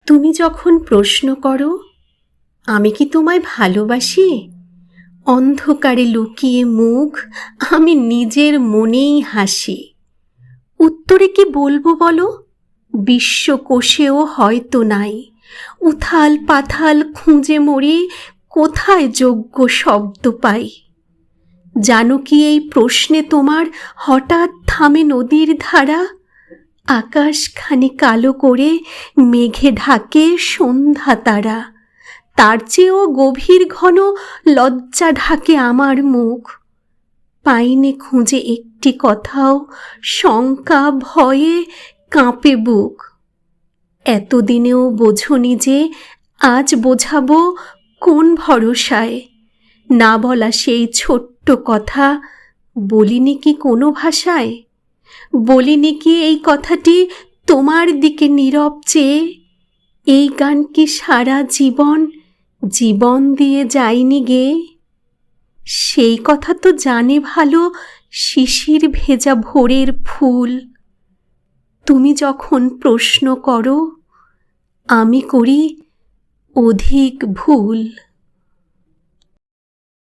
তুমি যখন প্রশ্ন করো আমি কি তোমায় ভালোবাসি, অন্ধকারে লুকিয়ে মুখ আমি নিজের মনেই হাসি। উত্তরে কি বলবো বলো, বিশ্বকোষেও হয়তো নাই। উথাল পাথাল খুঁজে মরি, কোথায় যোগ্য শব্দ পাই। জানো কি এই প্রশ্নে তোমার হঠাৎ থামে নদীর ধারা, আকাশখানি কালো করে মেঘে ঢাকে সন্ধ্যা তারা। তার চেয়েও গভীর ঘন লজ্জা ঢাকে আমার মুখ। পাইনে খুঁজে একটি কথাও, শঙ্কা ভয়ে কাঁপে বুক। এতদিনেও বোঝনি যে আজ বোঝাবো কোন ভরসায়। না বলা সেই ছোট্ট কথা বলিনি কি কোনো ভাষায়। বলিনি কি এই কথাটি তোমার দিকে নীরব চেয়ে, এই গান কি সারা জীবন জীবন দিয়ে যায়নি গে। সেই কথা তো জানে ভালো শিশির ভেজা ভোরের ফুল। তুমি যখন প্রশ্ন করো আমি করি অধিক ভুল।